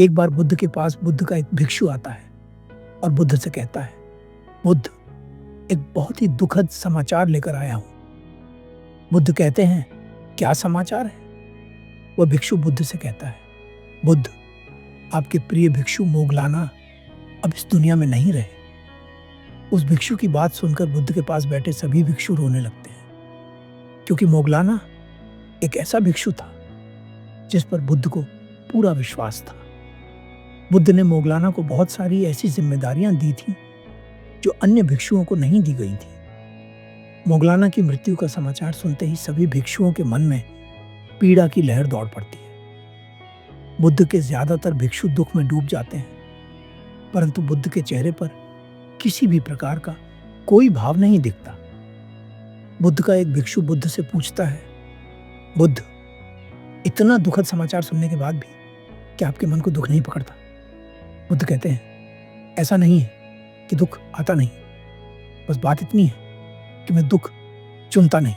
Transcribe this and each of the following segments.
एक बार बुद्ध के पास बुद्ध का एक भिक्षु आता है और बुद्ध से कहता है, बुद्ध, एक बहुत ही दुखद समाचार लेकर आया हूं। बुद्ध कहते हैं, क्या समाचार है? वह भिक्षु बुद्ध से कहता है, बुद्ध, आपके प्रिय भिक्षु मोगलाना अब इस दुनिया में नहीं रहे। उस भिक्षु की बात सुनकर बुद्ध के पास बैठे सभी भिक्षु रोने लगते हैं, क्योंकि मोगलाना एक ऐसा भिक्षु था जिस पर बुद्ध को पूरा विश्वास था। बुद्ध ने मोगलाना को बहुत सारी ऐसी जिम्मेदारियां दी थी जो अन्य भिक्षुओं को नहीं दी गई थी। मोगलाना की मृत्यु का समाचार सुनते ही सभी भिक्षुओं के मन में पीड़ा की लहर दौड़ पड़ती है। बुद्ध के ज्यादातर भिक्षु दुख में डूब जाते हैं, परंतु बुद्ध के चेहरे पर किसी भी प्रकार का कोई भाव नहीं दिखता। बुद्ध का एक भिक्षु बुद्ध से पूछता है, बुद्ध, इतना दुखद समाचार सुनने के बाद भी क्या आपके मन को दुख नहीं पकड़ता? बुद्ध कहते हैं, ऐसा नहीं है कि दुख आता नहीं, बस बात इतनी है कि मैं दुख चुनता नहीं।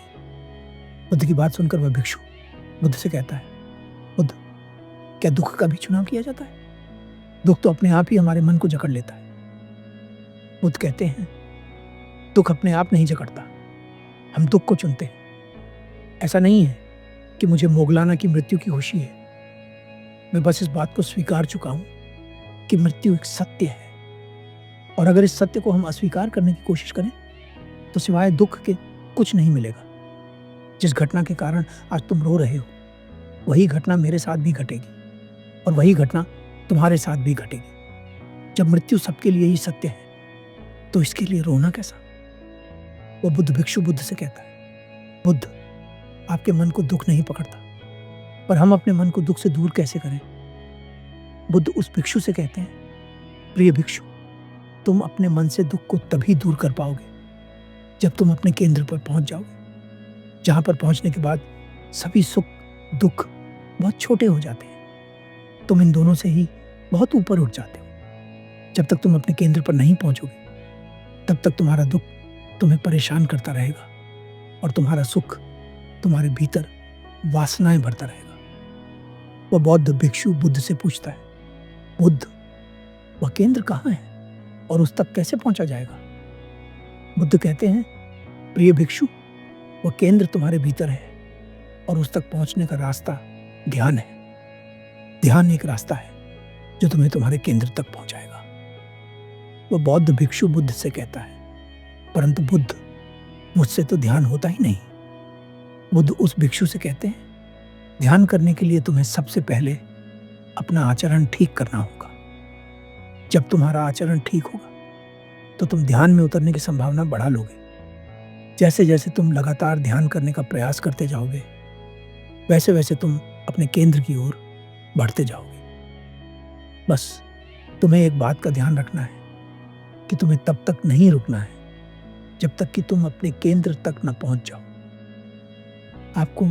बुद्ध की बात सुनकर वह भिक्षु बुद्ध से कहता है, बुद्ध, क्या दुख का भी चुनाव किया जाता है? दुख तो अपने आप ही हमारे मन को जकड़ लेता है। बुद्ध कहते हैं, दुख अपने आप नहीं जकड़ता, हम दुख को चुनते हैं। ऐसा नहीं है कि मुझे मोगलाना की मृत्यु की खुशी है, मैं बस इस बात को स्वीकार चुका हूं कि मृत्यु एक सत्य है, और अगर इस सत्य को हम अस्वीकार करने की कोशिश करें तो सिवाय दुख के कुछ नहीं मिलेगा। जिस घटना के कारण आज तुम रो रहे हो, वही घटना मेरे साथ भी घटेगी, और वही घटना तुम्हारे साथ भी घटेगी। जब मृत्यु सबके लिए ही सत्य है तो इसके लिए रोना कैसा? वो बुद्ध भिक्षु बुद्ध से कहता है, बुद्ध, आपके मन को दुख नहीं पकड़ता, पर हम अपने मन को दुख से दूर कैसे करें? बुद्ध उस भिक्षु से कहते हैं, प्रिय भिक्षु, तुम अपने मन से दुख को तभी दूर कर पाओगे जब तुम अपने केंद्र पर पहुंच जाओगे, जहां पर पहुंचने के बाद सभी सुख दुख बहुत छोटे हो जाते हैं। तुम इन दोनों से ही बहुत ऊपर उठ जाते हो। जब तक तुम अपने केंद्र पर नहीं पहुंचोगे तब तक तुम्हारा दुख तुम्हें परेशान करता रहेगा और तुम्हारा सुख तुम्हारे भीतर वासनाएं भरता रहेगा। वह बौद्ध भिक्षु बुद्ध से पूछता है, बुद्ध, वह केंद्र कहाँ है और उस तक कैसे पहुंचा जाएगा? बुद्ध कहते हैं, प्रिय भिक्षु, वह केंद्र तुम्हारे भीतर है और उस तक पहुंचने का रास्ता ध्यान है। ध्यान एक रास्ता है जो तुम्हें तुम्हारे केंद्र तक पहुंचाएगा। वह बौद्ध भिक्षु बुद्ध से कहता है, परंतु बुद्ध, मुझसे तो ध्यान होता ही नहीं। बुद्ध उस भिक्षु से कहते हैं, ध्यान करने के लिए तुम्हें सबसे पहले अपना आचरण ठीक करना होगा। जब तुम्हारा आचरण ठीक होगा तो तुम ध्यान में उतरने की संभावना बढ़ा लोगे। जैसे जैसे तुम लगातार ध्यान करने का प्रयास करते जाओगे, वैसे वैसे तुम अपने केंद्र की ओर बढ़ते जाओगे। बस तुम्हें एक बात का ध्यान रखना है कि तुम्हें तब तक नहीं रुकना है जब तक कि तुम अपने केंद्र तक न पहुंच जाओ। आपको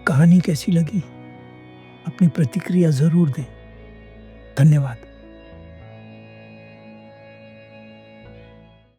कहानी कैसी लगी? अपनी प्रतिक्रिया जरूर दें। धन्यवाद।